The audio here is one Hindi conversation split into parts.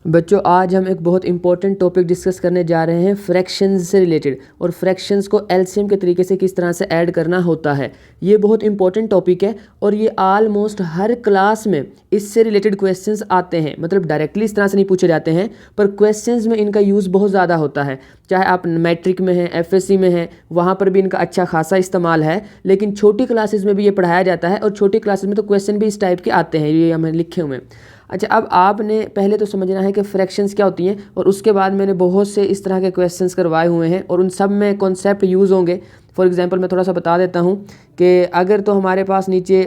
बच्चों आज हम एक बहुत इंपॉर्टेंट टॉपिक डिस्कस करने जा रहे हैं फ्रैक्शंस से रिलेटेड, और फ्रैक्शंस को एलसीएम के तरीके से किस तरह से ऐड करना होता है। ये बहुत इंपॉर्टेंट टॉपिक है और ये ऑलमोस्ट हर क्लास में इससे रिलेटेड क्वेश्चंस आते हैं। मतलब डायरेक्टली इस तरह से नहीं पूछे जाते हैं, पर क्वेश्चंस में इनका यूज़ बहुत ज़्यादा होता है। चाहे आप मैट्रिक में हैं, एफएससी में हैं, वहाँ पर भी इनका अच्छा खासा इस्तेमाल है। लेकिन छोटी क्लासेस में भी ये पढ़ाया जाता है और छोटी क्लासेस में तो क्वेश्चन भी इस टाइप के आते हैं, ये हमें लिखे हुए हैं। अच्छा, अब आपने पहले तो समझना है कि फ्रैक्शंस क्या होती हैं, और उसके बाद मैंने बहुत से इस तरह के क्वेश्चंस करवाए हुए हैं और उन सब में कॉन्सेप्ट यूज़ होंगे। फॉर एग्जांपल मैं थोड़ा सा बता देता हूँ कि अगर तो हमारे पास नीचे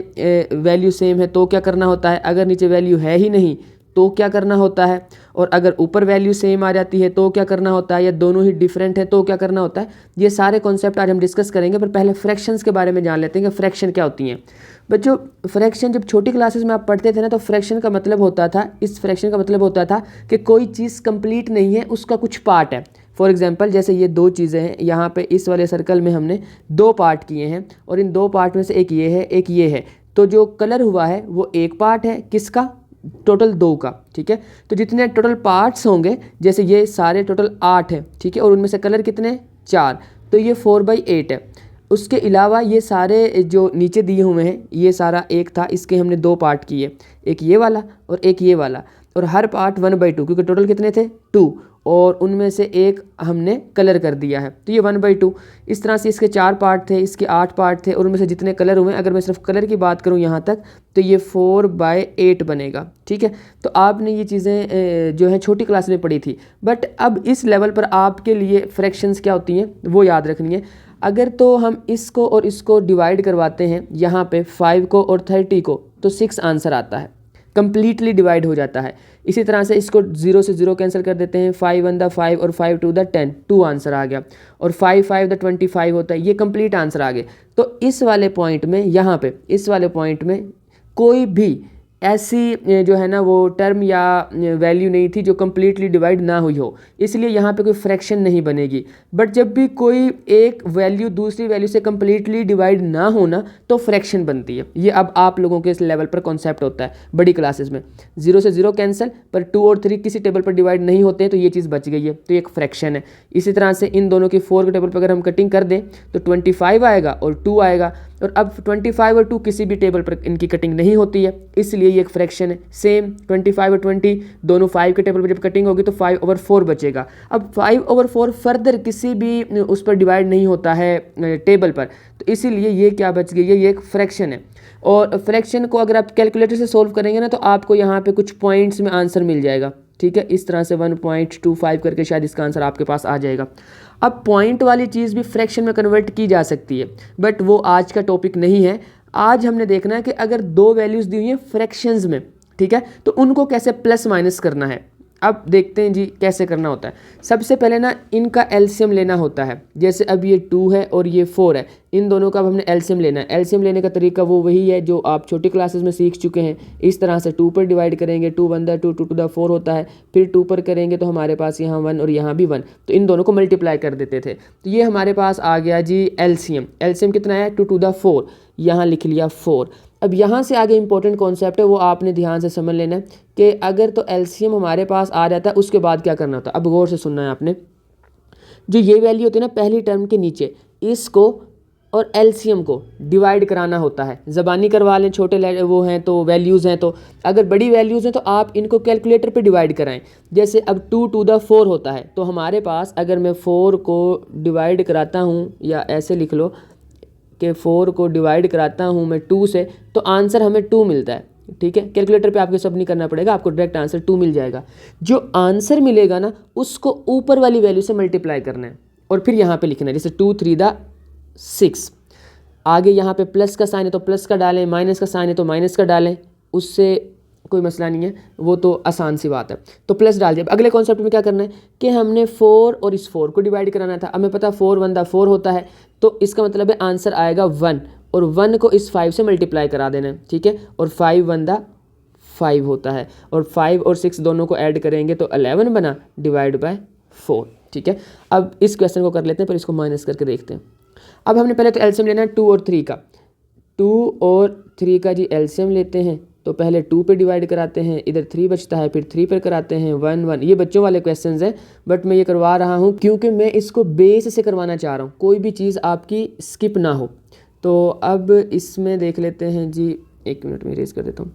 वैल्यू सेम है तो क्या करना होता है, अगर नीचे वैल्यू है ही नहीं तो क्या करना होता है, और अगर ऊपर वैल्यू सेम आ जाती है तो क्या करना होता है, या दोनों ही डिफरेंट है तो क्या करना होता है। ये सारे कॉन्सेप्ट आज हम डिस्कस करेंगे, पर पहले फ्रैक्शंस के बारे में जान लेते हैं कि फ्रैक्शन क्या होती हैं। बच्चों, फ्रैक्शन जब छोटी क्लासेस में आप पढ़ते थे ना, तो फ्रैक्शन का मतलब होता था, इस फ्रैक्शन का मतलब होता था कि कोई चीज़ कंप्लीट नहीं है, उसका कुछ पार्ट है। फॉर एग्जांपल जैसे ये दो चीज़ें हैं, यहाँ पे इस वाले सर्कल में हमने दो पार्ट किए हैं और इन दो पार्ट में से एक ये है एक ये है, तो जो कलर हुआ है वो एक पार्ट है किसका, टोटल दो का। ठीक है, तो जितने टोटल पार्ट्स होंगे, जैसे ये सारे टोटल 8 है, ठीक है, और उनमें से कलर कितने 4, तो ये 4/8 है। उसके अलावा ये सारे जो नीचे दिए हुए हैं, ये सारा एक था, इसके हमने दो पार्ट किए, एक ये वाला और एक ये वाला, और हर पार्ट 1/2, क्योंकि टोटल कितने थे 2, और उनमें से एक हमने कलर कर दिया है, तो ये 1/2। इस तरह से इसके 4 पार्ट थे, इसके 8 पार्ट थे, और उनमें से जितने कलर हुए, अगर मैं सिर्फ कलर की बात करूं यहाँ तक, तो ये 4/8 बनेगा। ठीक है, तो आपने ये चीज़ें जो है छोटी क्लास में पढ़ी थी, बट अब इस लेवल पर आपके लिए फ्रैक्शंस क्या होती हैं वो याद रखनी है। अगर तो हम इसको और इसको डिवाइड करवाते हैं, यहाँ पे 5 को और 30 को, तो 6 आंसर आता है, कंप्लीटली डिवाइड हो जाता है। इसी तरह से इसको 0 से 0 कैंसिल कर देते हैं, 5 1 5 और 5 2 10, 2 आंसर आ गया, और 5 5 25 होता है, ये कंप्लीट आंसर आ गए। तो इस वाले पॉइंट में, यहाँ पे इस वाले पॉइंट में कोई भी ऐसी जो है ना वो टर्म या वैल्यू नहीं थी जो कम्प्लीटली डिवाइड ना हुई हो, इसलिए यहाँ पे कोई फ्रैक्शन नहीं बनेगी। बट जब भी कोई एक वैल्यू दूसरी वैल्यू से कम्प्लीटली डिवाइड ना होना, तो फ्रैक्शन बनती है। ये अब आप लोगों के इस लेवल पर कॉन्सेप्ट होता है बड़ी क्लासेस में। 0 से 0 कैंसिल, पर 2 और 3 किसी टेबल पर डिवाइड नहीं होते हैं, तो ये चीज़ बच गई है, तो एक फ्रैक्शन है। इसी तरह से इन दोनों की 4 के टेबल पर अगर हम कटिंग कर दें तो 25 आएगा और 2 आएगा, और अब 25 और 2 किसी भी टेबल पर इनकी कटिंग नहीं होती है, इसलिए ये एक फ्रैक्शन है। सेम 25 और 20 दोनों 5 के टेबल पर जब कटिंग होगी तो 5/4 बचेगा। अब 5/4 फर्दर किसी भी उस पर डिवाइड नहीं होता है टेबल पर, तो इसीलिए ये क्या बच गई है, ये एक फ्रैक्शन है। और फ्रैक्शन को अगर आप कैलकुलेटर से सोल्व करेंगे ना, तो आपको यहाँ पे कुछ पॉइंट्स में आंसर मिल जाएगा। ठीक है, इस तरह से 1.25 करके शायद इसका आंसर आपके पास आ जाएगा। अब पॉइंट वाली चीज़ भी फ्रैक्शन में कन्वर्ट की जा सकती है, बट वो आज का टॉपिक नहीं है। आज हमने देखना है कि अगर दो वैल्यूज़ दी हुई हैं फ्रैक्शंस में, ठीक है, तो उनको कैसे प्लस माइनस करना है। अब देखते हैं जी कैसे करना होता है। सबसे पहले ना इनका एलसीएम लेना होता है। जैसे अब ये 2 है और ये 4 है, इन दोनों का अब हमने एलसीएम लेना है। एलसीएम लेने का तरीका वो वही है जो आप छोटी क्लासेस में सीख चुके हैं। इस तरह से 2 पर डिवाइड करेंगे, 2 1 2 2 to the 4 होता है, फिर 2 पर करेंगे तो हमारे पास यहाँ 1 और यहाँ भी 1, तो इन दोनों को मल्टीप्लाई कर देते थे। तो ये हमारे पास आ गया जी एलसीएम। एलसीएम कितना है 2 to the 4, यहाँ लिख लिया 4। अब यहाँ से आगे इंपॉर्टेंट कॉन्सेप्ट है, वो आपने ध्यान से समझ लेना है कि अगर तो एलसीएम हमारे पास आ जाता है उसके बाद क्या करना होता है। अब गौर से सुनना है आपने, जो ये वैल्यू होती है ना पहली टर्म के नीचे, इसको और एलसीएम को डिवाइड कराना होता है। ज़बानी करवा लें, छोटे वो हैं तो वैल्यूज़ हैं, तो अगर बड़ी वैल्यूज़ हैं तो आप इनको कैलकुलेटर पे डिवाइड कराएं। जैसे अब 2 to the 4 होता है, तो हमारे पास अगर मैं 4 को डिवाइड कराता हूँ, या ऐसे लिख लो कि 4 को डिवाइड कराता हूँ मैं 2 से, तो आंसर हमें 2 मिलता है। ठीक है, कैलकुलेटर पे आपको सब नहीं करना पड़ेगा, आपको डायरेक्ट आंसर 2 मिल जाएगा। जो आंसर मिलेगा ना उसको ऊपर वाली वैल्यू से मल्टीप्लाई करना है और फिर यहाँ पे लिखना है, जैसे 2 3 6। आगे यहाँ पे प्लस का साइन है तो प्लस का डालें, माइनस का साइन है तो माइनस का डालें, उससे कोई मसला नहीं है, वो तो आसान सी बात है। तो प्लस डाल दिया। अगले कॉन्सेप्ट में क्या करना है कि हमने 4 और इस 4 को डिवाइड कराना था। अब हमें पता 4 1 4 होता है, तो इसका मतलब है आंसर आएगा 1, और 1 को इस 5 से मल्टीप्लाई करा देना है। ठीक है, और 5 1 5 होता है, और 5 और 6 दोनों को ऐड करेंगे तो 11 बना, डिवाइड बाय 4। ठीक है, अब इस क्वेश्चन को कर लेते हैं, पर इसको माइनस करके देखते हैं। अब हमने पहले तो एलसीएम लेना है 2 और 3 का। 2 और 3 का जी एलसीएम लेते हैं, तो पहले 2 पे डिवाइड कराते हैं, इधर 3 बचता है, फिर 3 पे कराते हैं 1 1। ये बच्चों वाले क्वेश्चंस हैं, बट मैं ये करवा रहा हूँ क्योंकि मैं इसको बेस से करवाना चाह रहा हूँ, कोई भी चीज़ आपकी स्किप ना हो। तो अब इसमें देख लेते हैं जी, 1 मिनट में इरेज कर देता हूँ।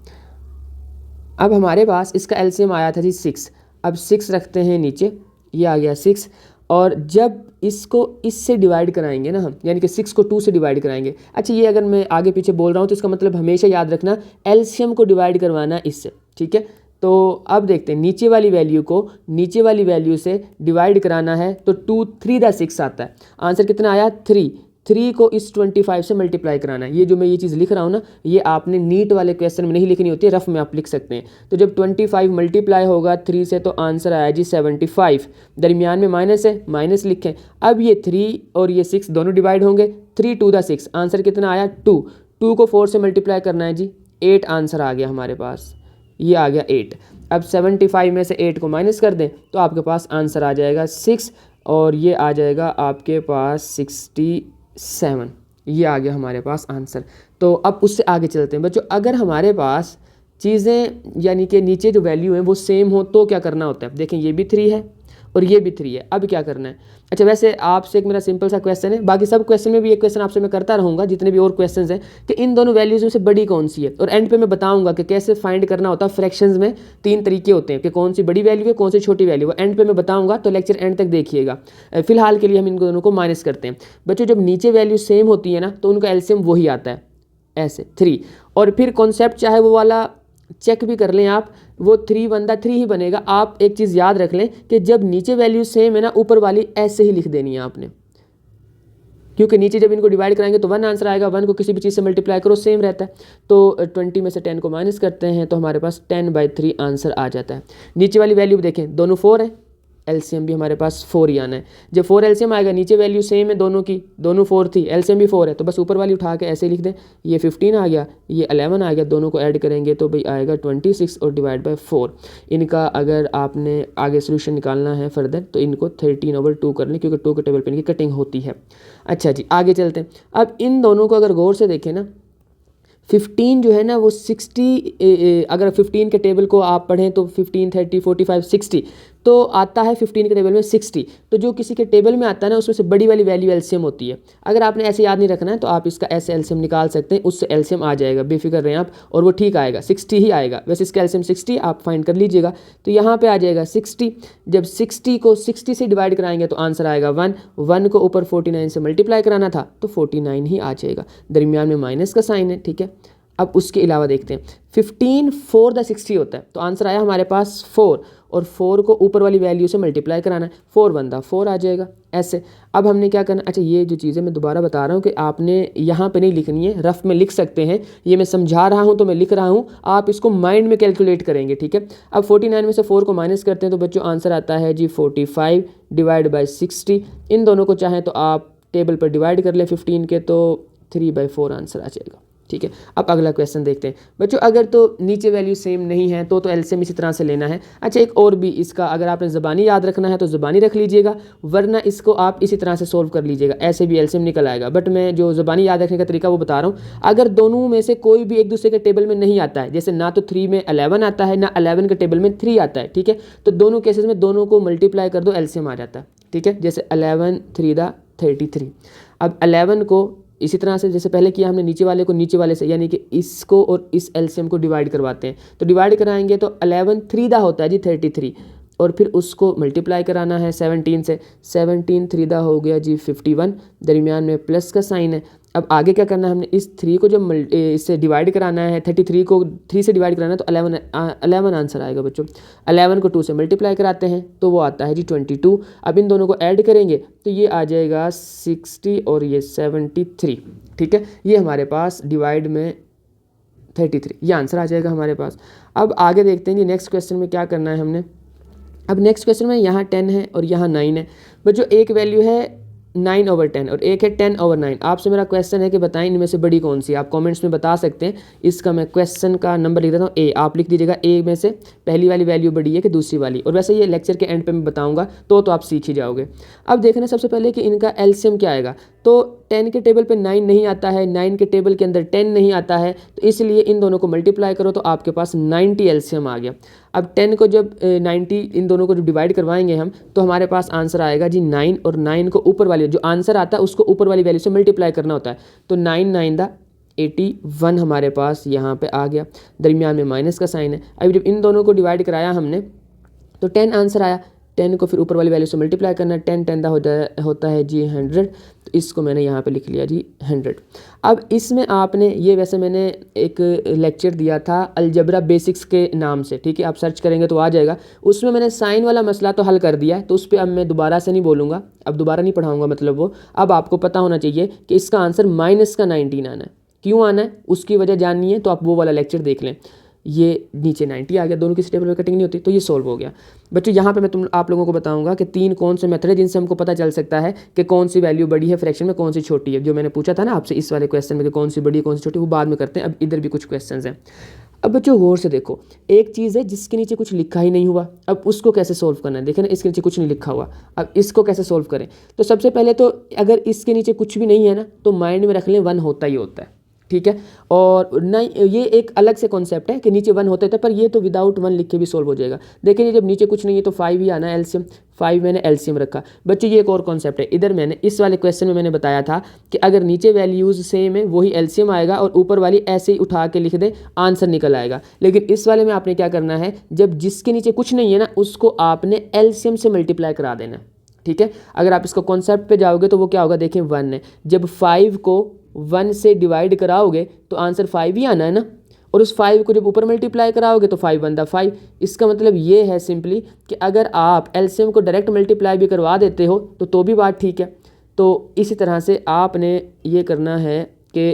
अब हमारे पास इसका एलसीएम आया था जी 6। अब 6 रखते हैं नीचे, ये आ गया 6। और जब इसको इससे डिवाइड कराएंगे ना हम, यानी कि 6 को 2 से डिवाइड कराएंगे। अच्छा, ये अगर मैं आगे पीछे बोल रहा हूँ तो इसका मतलब हमेशा याद रखना एलसीएम को डिवाइड करवाना इससे, ठीक है। तो अब देखते हैं, नीचे वाली वैल्यू को नीचे वाली वैल्यू से डिवाइड कराना है तो 2 3 6 आता है। आंसर कितना आया 3। 3 को इस 25 से मल्टीप्लाई कराना है। ये जो मैं ये चीज़ लिख रहा हूँ ना, ये आपने नीट वाले क्वेश्चन में नहीं लिखनी होती है, रफ में आप लिख सकते हैं। तो जब 25 मल्टीप्लाई होगा 3 से तो आंसर आया जी 75। दरमियान में माइनस है, माइनस लिखें। अब ये 3 और ये 6 दोनों डिवाइड होंगे, 3 2 6। आंसर कितना आया 2। 2 को 4 से मल्टीप्लाई करना है जी, 8 आंसर आ गया हमारे पास, ये आ गया 8। अब 75 में से 8 को माइनस कर दें तो आपके पास आंसर आ जाएगा 6, और ये आ जाएगा आपके पास 67। ये आ गया हमारे पास आंसर। तो अब उससे आगे चलते हैं बच्चों। अगर हमारे पास चीज़ें यानी कि नीचे जो वैल्यू है वो सेम हो तो क्या करना होता है। देखें, ये भी 3 है और ये भी 3 है। अब क्या करना है। अच्छा, वैसे आपसे एक मेरा सिंपल सा क्वेश्चन है, बाकी सब क्वेश्चन में भी एक क्वेश्चन आपसे मैं करता रहूँगा जितने भी और क्वेश्चंस हैं, कि इन दोनों वैल्यूज़ में से बड़ी कौन सी है। और एंड पे मैं बताऊँगा कि कैसे फाइंड करना होता है। फ्रैक्शंस में 3 तरीके होते हैं कि कौन सी बड़ी वैल्यू है, कौन सी छोटी वैल्यू है। एंड पे मैं बताऊँगा, तो लेक्चर एंड तक देखिएगा। फिलहाल के लिए हम इन दोनों को माइनस करते हैं बच्चों। जब नीचे वैल्यू सेम होती है ना तो उनका एलसीएम वही आता है, ऐसे 3। और फिर कॉन्सेप्ट चाहे वो वाला चेक भी कर लें आप, वो 3 बनता 3 ही बनेगा। आप एक चीज़ याद रख लें कि जब नीचे वैल्यू सेम है ना, ऊपर वाली ऐसे ही लिख देनी है आपने, क्योंकि नीचे जब इनको डिवाइड कराएंगे तो 1 आंसर आएगा। 1 को किसी भी चीज़ से मल्टीप्लाई करो सेम रहता है। तो 20 में से 10 को माइनस करते हैं तो हमारे पास 10/3 आंसर आ जाता है। नीचे वाली वैल्यू देखें, दोनों 4 है, एलसीएम भी हमारे पास 4 ही आना है। जब 4 एलसीएम आएगा, नीचे वैल्यू सेम है दोनों की, दोनों 4 थी, एलसीएम भी 4 है, तो बस ऊपर वाली उठा के ऐसे लिख दें। ये 15 आ गया, ये 11 आ गया, दोनों को ऐड करेंगे तो भाई आएगा 26 और डिवाइड बाय 4। इनका अगर आपने आगे सोल्यूशन निकालना है फर्दर तो इनको 13/2 कर लें, क्योंकि 2 के टेबल पे इनकी कटिंग होती है। अच्छा जी, आगे चलते हैं। अब इन दोनों को अगर गौर से देखें ना, 15 जो है ना वो 60, अगर 15 के टेबल को आप पढ़ें तो 15 30 45 60 तो आता है 15 के टेबल में 60। तो जो किसी के टेबल में आता है ना उसमें से बड़ी वाली वैल्यू एलसीएम होती है। अगर आपने ऐसे याद नहीं रखना है तो आप इसका ऐसे एलसीएम निकाल सकते हैं, उससे एलसीएम आ जाएगा, बेफिक्र रहें आप, और वो ठीक आएगा, 60 ही आएगा। वैसे इसका एलसीएम 60 आप फाइंड कर लीजिएगा। तो यहाँ पे आ जाएगा 60। जब 60 को 60 से डिवाइड कराएंगे तो आंसर आएगा 1। 1 को ऊपर 49 से मल्टीप्लाई कराना था तो 49 ही आ जाएगा, दरमियान में माइनस का साइन है, ठीक है। अब उसके अलावा देखते हैं, 15 4 60 होता है, तो आंसर आया हमारे पास 4, और 4 को ऊपर वाली वैल्यू से मल्टीप्लाई कराना है, 4 बनता 4 आ जाएगा ऐसे। अब हमने क्या करना, अच्छा ये जो चीज़ें मैं दोबारा बता रहा हूँ कि आपने यहाँ पे नहीं लिखनी है, रफ में लिख सकते हैं। ये मैं समझा रहा हूँ तो मैं लिख रहा हूँ, आप इसको माइंड में कैलकुलेट करेंगे, ठीक है। अब 49 में से 4 को माइनस करते हैं तो बच्चों आंसर आता है जी 45 डिवाइड बाई 60। इन दोनों को चाहें तो आप टेबल पर डिवाइड कर लें 15 के, तो 3/4 आंसर आ जाएगा, ठीक है। अब अगला क्वेश्चन देखते हैं बच्चों। अगर तो नीचे वैल्यू सेम नहीं है तो एलसीएम इसी तरह से लेना है। अच्छा, एक और भी इसका अगर आपने ज़बानी याद रखना है तो ज़बानी रख लीजिएगा, वरना इसको आप इसी तरह से सोल्व कर लीजिएगा, ऐसे भी एलसीएम निकल आएगा। बट मैं जो ज़बानी याद रखने का तरीका वो बता रहा हूँ। अगर दोनों में से कोई भी एक दूसरे के टेबल में नहीं आता है, जैसे ना तो 3 में 11 आता है ना 11 के टेबल में 3 आता है, ठीक है, तो दोनों केसेस में दोनों को मल्टीप्लाई कर दो, एलसीएम आ जाता है, ठीक है। जैसे 11 3 33। अब 11 को इसी तरह से जैसे पहले किया हमने, नीचे वाले को नीचे वाले से, यानी कि इसको और इस एलसीएम को डिवाइड करवाते हैं। तो डिवाइड कराएंगे तो 11 3 होता है जी 33, और फिर उसको मल्टीप्लाई कराना है 17 से। 17 3 हो गया जी 51, दरमियान में प्लस का साइन है। अब आगे क्या करना है, हमने इस 3 को जब इससे डिवाइड कराना है, 33 को 3 से डिवाइड कराना है तो 11 आंसर आएगा बच्चों। 11 को 2 से मल्टीप्लाई कराते हैं तो वो आता है जी 22। अब इन दोनों को ऐड करेंगे तो ये आ जाएगा 60 और ये 73, ठीक है। ये हमारे पास डिवाइड में 33, ये आंसर आ जाएगा हमारे पास। अब आगे देखते हैं जी नेक्स्ट क्वेश्चन में क्या करना है हमने। अब नेक्स्ट क्वेश्चन में यहाँ 10 है और यहाँ 9 है बच्चों। एक वैल्यू है 9/10 और एक है 10/9। आपसे मेरा क्वेश्चन है कि बताएं इनमें से बड़ी कौन सी। आप कमेंट्स में बता सकते हैं। इसका मैं क्वेश्चन का नंबर लिख देता हूँ ए, आप लिख दीजिएगा ए में से पहली वाली वैल्यू बड़ी है कि दूसरी वाली। और वैसे ये लेक्चर के एंड पे मैं बताऊँगा तो आप सीख ही जाओगे। अब देखना सबसे पहले कि इनका एलसीएम क्या आएगा। तो 10 के टेबल पे 9 नहीं आता है, 9 के टेबल के अंदर 10 नहीं आता है, तो इसलिए इन दोनों को मल्टीप्लाई करो तो आपके पास 90 एलसीएम आ गया। अब 10 को जब 90 इन दोनों को जब डिवाइड करवाएंगे हम, तो हमारे पास आंसर आएगा जी 9, और 9 को ऊपर वाली जो आंसर आता है उसको ऊपर वाली वैल्यू से मल्टीप्लाई करना होता है। तो 9 9 दा 81 हमारे पास यहाँ पे आ गया, दरमियान में माइनस का साइन है। अभी जब इन दोनों को डिवाइड कराया हमने तो 10 आंसर आया, 10 को फिर ऊपर वाली वैल्यू से मल्टीप्लाई करना है, 10 10 दा होता है जी 100, तो इसको मैंने यहाँ पे लिख लिया जी 100। अब इसमें आपने ये, वैसे मैंने एक लेक्चर दिया था अलजबरा बेसिक्स के नाम से, ठीक है, आप सर्च करेंगे तो आ जाएगा, उसमें मैंने साइन वाला मसला तो हल कर दिया है, तो उस पर अब मैं दोबारा से नहीं बोलूँगा, अब दोबारा नहीं पढ़ाऊँगा, मतलब वो अब आपको पता होना चाहिए कि इसका आंसर माइनस का 19 आना है। क्यों आना है उसकी वजह जाननी है तो आप वो वाला लेक्चर देख लें। ये नीचे 90 आ गया, दोनों की टेबल में कटिंग नहीं होती, तो ये सोल्व हो गया। बच्चों यहाँ पे मैं आप लोगों को बताऊंगा कि 3 कौन से मेथड है जिनसे हमको पता चल सकता है कि कौन सी वैल्यू बड़ी है फ्रैक्शन में, कौन सी छोटी है। जो मैंने पूछा था ना आपसे इस वाले क्वेश्चन में कि कौन सी बड़ी है कौन सी छोटी, वो बाद में करते हैं, अब इधर भी कुछ क्वेश्चन हैं। अब बच्चों गौर से देखो, एक चीज़ है जिसके नीचे कुछ लिखा ही नहीं हुआ, अब उसको कैसे सोल्व करना है। देखें ना, इसके नीचे कुछ नहीं लिखा हुआ, अब इसको कैसे सोल्व करें। तो सबसे पहले तो अगर इसके नीचे कुछ भी नहीं है ना, तो माइंड में रख लें 1 होता ही होता है, ठीक है। और नहीं, ये एक अलग से कॉन्सेप्ट है कि नीचे 1 होते थे, पर ये तो विदाउट 1 लिख के भी सोल्व हो जाएगा। देखिए जब नीचे कुछ नहीं है तो 5 ही आना है एलसीएम, 5 मैंने एलसीएम रखा। बच्चों ये एक और कॉन्सेप्ट है, इधर मैंने इस वाले क्वेश्चन में मैंने बताया था कि अगर नीचे वैल्यूज़ सेम है वही एलसीएम आएगा, और ऊपर वाली ऐसे ही उठा के लिख दे आंसर निकल आएगा। लेकिन इस वाले में आपने क्या करना है, जब जिसके नीचे कुछ नहीं है ना उसको आपने एलसीएम से मल्टीप्लाई करा देना, ठीक है। अगर आप इसको कॉन्सेप्ट पे जाओगे तो वो क्या होगा, देखें 1 है, जब 5 को 1 से डिवाइड कराओगे तो आंसर 5 ही आना है ना, और उस 5 को जब ऊपर मल्टीप्लाई कराओगे तो 5 1 5। इसका मतलब ये है सिंपली कि अगर आप एलसीएम को डायरेक्ट मल्टीप्लाई भी करवा देते हो तो भी बात ठीक है। तो इसी तरह से आपने ये करना है कि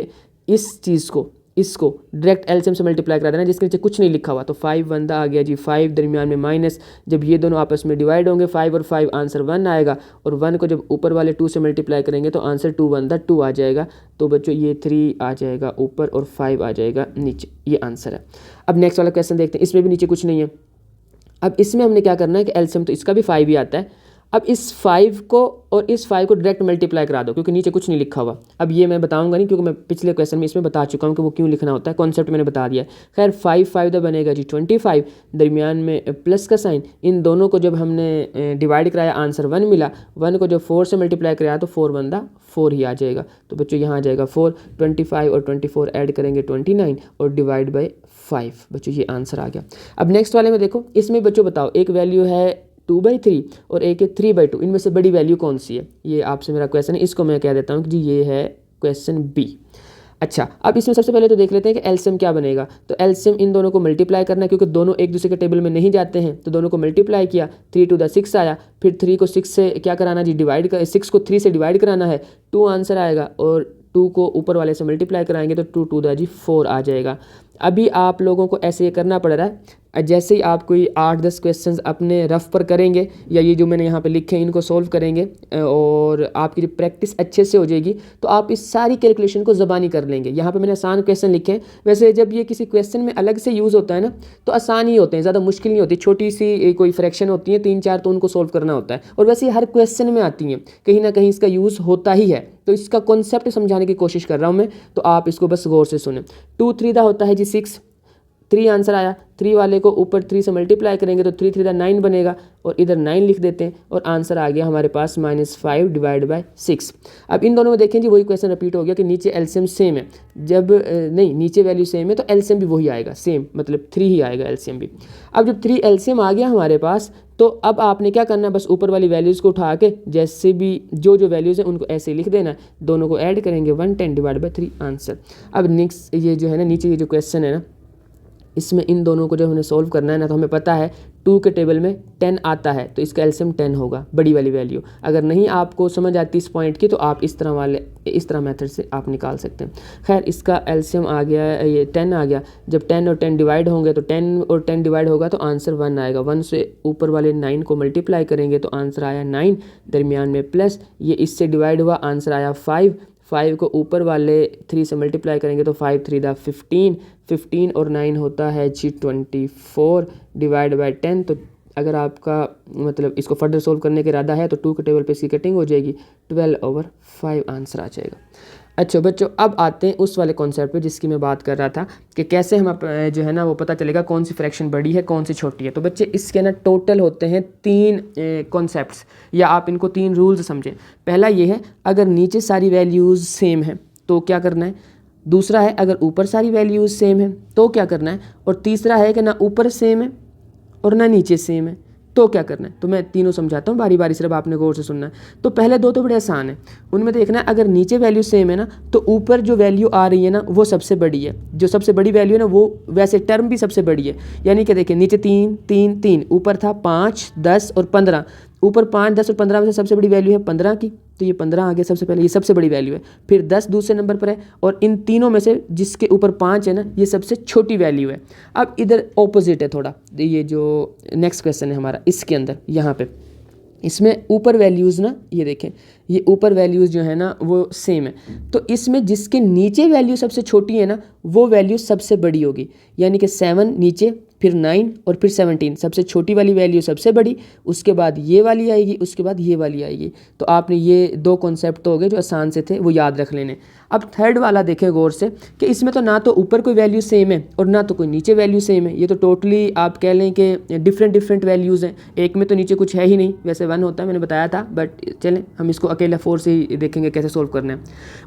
इस चीज़ को, इसको डायरेक्ट एलसीएम से मल्टीप्लाई करा देना जिसके नीचे कुछ नहीं लिखा हुआ। तो 5 1 आ गया जी 5, दरमियान में माइनस, जब ये दोनों आपस में डिवाइड होंगे 5 और 5 आंसर 1 आएगा, और 1 को जब ऊपर वाले 2 से मल्टीप्लाई करेंगे तो आंसर 2 1 2 आ जाएगा। तो बच्चों ये 3 आ जाएगा ऊपर और 5 आ जाएगा नीचे, ये आंसर है। अब नेक्स्ट वाला क्वेश्चन देखते हैं, इसमें भी नीचे कुछ नहीं है। अब इसमें हमने क्या करना है कि एलसीएम तो इसका भी 5 ही आता है। अब इस 5 को और इस 5 को डायरेक्ट मल्टीप्लाई करा दो, क्योंकि नीचे कुछ नहीं लिखा हुआ। अब ये मैं बताऊंगा नहीं, क्योंकि मैं पिछले क्वेश्चन में इसमें बता चुका हूँ कि वो क्यों लिखना होता है, कॉन्सेप्ट मैंने बता दिया है। खैर 5 5 बनेगा जी 25, दरमियान में प्लस का साइन। इन दोनों को जब हमने डिवाइड कराया आंसर 1 मिला, 1 को जब 4 से मल्टीप्लाई कराया तो 4 1 4 ही आ जाएगा। तो बच्चों यहाँ आ जाएगा 4, 25 और 24 ऐड करेंगे 29 और डिवाइड बाई 5। बच्चों ये आंसर आ गया। अब नेक्स्ट वाले में देखो, इसमें बच्चों बताओ एक वैल्यू है 2/3 और एक है 3/2, इनमें से बड़ी वैल्यू कौन सी है, ये आपसे मेरा क्वेश्चन है। इसको मैं कह देता हूँ कि जी ये है क्वेश्चन बी। अच्छा, अब इसमें सबसे पहले तो देख लेते हैं कि एलसीएम क्या बनेगा। तो एलसीएम इन दोनों को मल्टीप्लाई करना है, क्योंकि दोनों एक दूसरे के टेबल में नहीं जाते हैं, तो दोनों को मल्टीप्लाई किया, 3 2 6 आया। फिर 3 को 6 से क्या कराना जी, डिवाइड कर, 6 को 3 से डिवाइड कराना है, 2 आंसर आएगा, और 2 को ऊपर वाले से मल्टीप्लाई कराएंगे तो 2 2 जी 4 आ जाएगा। अभी आप लोगों को ऐसे ये करना पड़ रहा है, जैसे ही आप कोई 8-10 क्वेश्चंस अपने रफ पर करेंगे या ये जो मैंने यहाँ पे लिखे हैं इनको सोल्व करेंगे, और आपकी जो प्रैक्टिस अच्छे से हो जाएगी तो आप इस सारी कैलकुलेशन को ज़बानी कर लेंगे। यहाँ पे मैंने आसान क्वेश्चन लिखे हैं, वैसे जब ये किसी क्वेश्चन में अलग से यूज़ होता है ना तो आसान ही होते हैं, ज़्यादा मुश्किल नहीं होती। छोटी सी कोई फ्रैक्शन होती है 3-4 तो उनको सोल्व करना होता है, और वैसे हर क्वेश्चन में आती हैं, कहीं ना कहीं इसका यूज़ होता ही है। तो इसका कॉन्सेप्ट समझाने की कोशिश कर रहा हूँ मैं, तो आप इसको बस गौर से सुने। 2 3 दा होता है जी 6, 3 आंसर आया, 3 वाले को ऊपर 3 से मल्टीप्लाई करेंगे तो 3 3 दा 9 बनेगा, और इधर 9 लिख देते हैं, और आंसर आ गया हमारे पास -5 डिवाइड बाय 6। अब इन दोनों में देखें जी वही क्वेश्चन रिपीट हो गया कि नीचे एलसीएम सेम है, जब नहीं नीचे वैल्यू सेम है तो एलसीएम भी वही आएगा सेम, मतलब 3 ही आएगा एलसीएम भी। अब जब 3 एलसीएम आ गया हमारे पास, तो अब आपने क्या करना है, बस ऊपर वाली वैल्यूज़ को उठा के जैसे भी जो वैल्यूज़ हैं उनको ऐसे लिख देना, दोनों को ऐड करेंगे 110 डिवाइड बाय 3 आंसर। अब नेक्स्ट ये जो है ना, नीचे ये जो क्वेश्चन है ना, इसमें इन दोनों को जब हमें सोल्व करना है ना, तो हमें पता है 2 के टेबल में 10 आता है, तो इसका एलसीएम 10 होगा, बड़ी वाली वैल्यू। अगर नहीं आपको समझ आती इस पॉइंट की तो आप इस तरह मेथड से आप निकाल सकते हैं। खैर इसका एलसीएम आ गया, ये 10 आ गया। जब 10 और 10 डिवाइड होंगे तो 10 और 10 डिवाइड होगा तो आंसर 1 आएगा। 1 से ऊपर वाले 9 को मल्टीप्लाई करेंगे तो आंसर आया 9, दरमियान में प्लस, ये इससे डिवाइड हुआ, आंसर आया 5। 5 को ऊपर वाले 3 से मल्टीप्लाई करेंगे तो 5 3 दा 15, 15 और 9 होता है जी 24 डिवाइड बाय 10, तो अगर आपका मतलब इसको फर्दर सोल्व करने का इरादा है तो 2 के टेबल पे इसकी कटिंग हो जाएगी, 12/5 आंसर आ जाएगा। अच्छा बच्चों, अब आते हैं उस वाले कॉन्सेप्ट पे जिसकी मैं बात कर रहा था कि कैसे हम जो है ना वो पता चलेगा कौन सी फ्रैक्शन बड़ी है कौन सी छोटी है। तो बच्चे इसके ना टोटल होते हैं 3 कॉन्सेप्ट्स, या आप इनको 3 रूल्स समझें। पहला ये है, अगर नीचे सारी वैल्यूज़ सेम है तो क्या करना है। दूसरा है, अगर ऊपर सारी वैल्यूज़ सेम है तो क्या करना है। और तीसरा है कि ना ऊपर सेम है और ना नीचे सेम है तो क्या करना है। तो मैं तीनों समझाता हूँ बारी बारी, सिर्फ आपने गौर से सुनना है। तो पहले 2 तो बड़े आसान है, उनमें देखना है अगर नीचे वैल्यू सेम है ना तो ऊपर जो वैल्यू आ रही है ना वो सबसे बड़ी है। जो सबसे बड़ी वैल्यू है ना वो वैसे टर्म भी सबसे बड़ी है। यानी कि देखिए नीचे 3 3 3, ऊपर था 5 10 और 15। ऊपर 5 10 और 15 में से सबसे बड़ी वैल्यू है 15 की, तो ये 15 आ गया सबसे पहले, ये सबसे बड़ी वैल्यू है। फिर 10 दूसरे नंबर पर है, और इन तीनों में से जिसके ऊपर 5 है ना ये सबसे छोटी वैल्यू है। अब इधर ऑपोजिट है थोड़ा, ये जो नेक्स्ट क्वेश्चन है हमारा इसके अंदर यहाँ पे, इसमें ऊपर वैल्यूज़ ना ये देखें, ये ऊपर वैल्यूज़ जो है ना वो सेम है। तो इसमें जिसके नीचे वैल्यू सबसे छोटी है ना वो वैल्यू सबसे बड़ी होगी। यानी कि 7 नीचे, फिर 9 और फिर 17, सबसे छोटी वाली वैल्यू सबसे बड़ी, उसके बाद ये वाली आएगी, उसके बाद ये वाली आएगी। तो आपने ये 2 कॉन्सेप्ट तो हो गए जो आसान से थे, वो याद रख लेने। अब थर्ड वाला देखें गौर से कि इसमें तो ना तो ऊपर कोई वैल्यू सेम है और ना तो कोई नीचे वैल्यू सेम है। ये तो टोटली आप कह लें कि डिफरेंट वैल्यूज़ हैं। एक में तो नीचे कुछ है ही नहीं, वैसे 1 होता है मैंने बताया था, बट चलें हम इसको अकेला 4 से ही देखेंगे कैसे सोल्व करना है।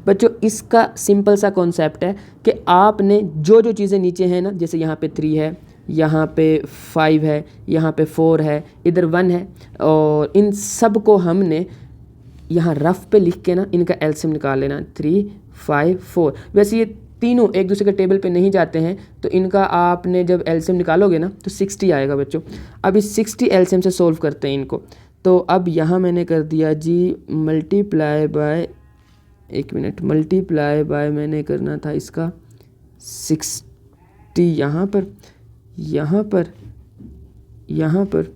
बच्चों इसका सिंपल सा कॉन्सेप्ट है कि आपने जो जो चीज़ें नीचे हैं ना, जैसे यहाँ पे 3 है, यहाँ पे 5 है, यहाँ पे 4 है, इधर 1 है, और इन सब को हमने यहाँ रफ पे लिख के ना इनका एलसीएम निकाल लेना, 3 5 4। वैसे ये तीनों एक दूसरे के टेबल पे नहीं जाते हैं, तो इनका आपने जब एलसीएम निकालोगे ना तो 60 आएगा बच्चों। अब इस 60 एलसीएम से सोल्व करते हैं इनको। तो अब यहाँ मैंने कर दिया जी मल्टीप्लाई बाय, एक मिनट, मल्टीप्लाई बाय मैंने करना था इसका 60 यहाँ पर, यहाँ पर, यहाँ पर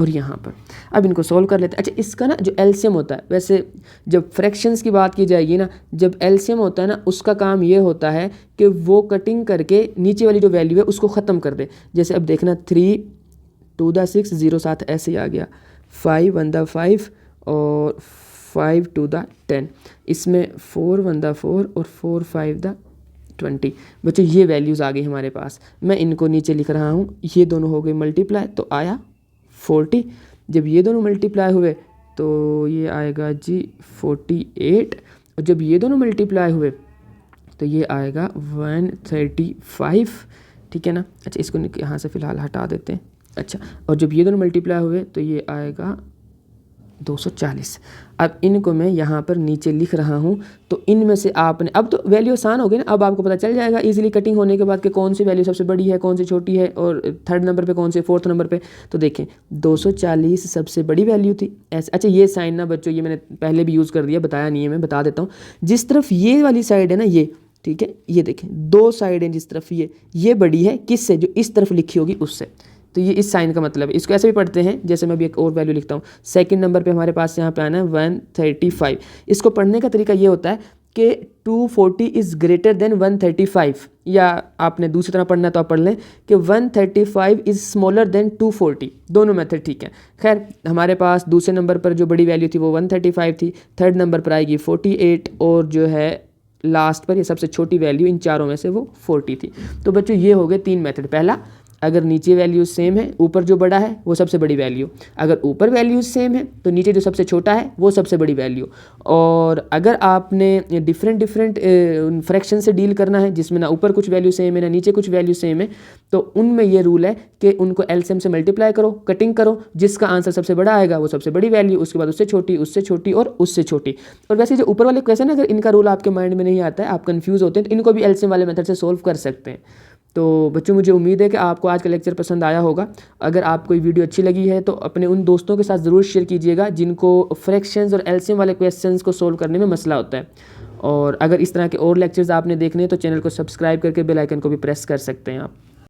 और यहाँ पर। अब इनको सोल्व कर लेते हैं। अच्छा इसका ना जो एलसीएम होता है, वैसे जब फ्रैक्शंस की बात की जाएगी ना, जब एलसीएम होता है ना उसका काम ये होता है कि वो कटिंग करके नीचे वाली जो वैल्यू है उसको ख़त्म कर दे। जैसे अब देखना 3 2 द 6 0 7 ऐसे ही आ गया, 5 1 द 5 और 5 2 द 10, इसमें 4 1 द 4 और 4 5 द 20। बच्चों ये वैल्यूज़ आ गई हमारे पास। मैं इनको नीचे लिख रहा हूँ, ये दोनों हो गए मल्टीप्लाई तो आया 40। जब ये दोनों मल्टीप्लाई हुए तो ये आएगा जी 48, और जब ये दोनों मल्टीप्लाई हुए तो ये आएगा 135। ठीक है ना। अच्छा इसको यहाँ से फ़िलहाल हटा देते हैं। अच्छा, और जब ये दोनों मल्टीप्लाई हुए तो ये आएगा 240। अब इनको मैं यहाँ पर नीचे लिख रहा हूँ। तो इनमें से आपने, अब तो वैल्यू आसान हो गई ना, अब आपको पता चल जाएगा इजीली कटिंग होने के बाद कि कौन सी वैल्यू सबसे बड़ी है कौन सी छोटी है, और थर्ड नंबर पे कौन से, फोर्थ नंबर पे। तो देखें 240 सबसे बड़ी वैल्यू थी ऐसे। अच्छा ये साइन ना बच्चों ये मैंने पहले भी यूज़ कर दिया, बताया नहीं है, मैं बता देता हूँ। जिस तरफ ये वाली साइड है ना ये, ठीक है, ये देखें 2 साइड हैं, जिस तरफ ये बड़ी है किससे, जो इस तरफ लिखी होगी उससे। तो ये इस साइन का मतलब है। इसको ऐसे भी पढ़ते हैं, जैसे मैं अभी एक और वैल्यू लिखता हूँ। सेकंड नंबर पे हमारे पास यहाँ पे आना है 135। इसको पढ़ने का तरीका ये होता है कि 240 इज़ ग्रेटर देन 135, या आपने दूसरी तरह पढ़ना तो आप पढ़ लें कि 135 इज़ स्मॉलर देन 240। दोनों मेथड ठीक है। खैर हमारे पास दूसरे नंबर पर जो बड़ी वैल्यू थी वो 135 थी, थर्ड नंबर पर आएगी 48, और जो है लास्ट पर ये सबसे छोटी वैल्यू इन चारों में से वो 40 थी। तो बच्चों ये हो गए 3 मेथड। पहला, अगर नीचे वैल्यू सेम है, ऊपर जो बड़ा है वो सबसे बड़ी वैल्यू। अगर ऊपर वैल्यू सेम है तो नीचे जो सबसे छोटा है वो सबसे बड़ी वैल्यू। और अगर आपने डिफरेंट फ्रैक्शन से डील करना है जिसमें ना ऊपर कुछ वैल्यू सेम है ना नीचे कुछ वैल्यू सेम है, तो उनमें ये रूल है कि उनको एलसीएम से मल्टीप्लाई करो, कटिंग करो, जिसका आंसर सबसे बड़ा आएगा वो सबसे बड़ी वैल्यू, उसके बाद उससे छोटी और उससे छोटी। और वैसे जो ऊपर वाले क्वेश्चन है, अगर इनका रूल आपके माइंड में नहीं आता है, आप कंफ्यूज होते हैं, तो इनको भी एलसीएम वाले मेथड से सोल्व कर सकते हैं। तो बच्चों मुझे उम्मीद है कि आपको आज का लेक्चर पसंद आया होगा। अगर आपको ये वीडियो अच्छी लगी है तो अपने उन दोस्तों के साथ ज़रूर शेयर कीजिएगा जिनको फ्रैक्शंस और एलसीएम वाले क्वेश्चंस को सोल्व करने में मसला होता है। और अगर इस तरह के और लेक्चर्स आपने देखने हैं तो चैनल को सब्सक्राइब करके बेल आइकन को भी प्रेस कर सकते हैं आप।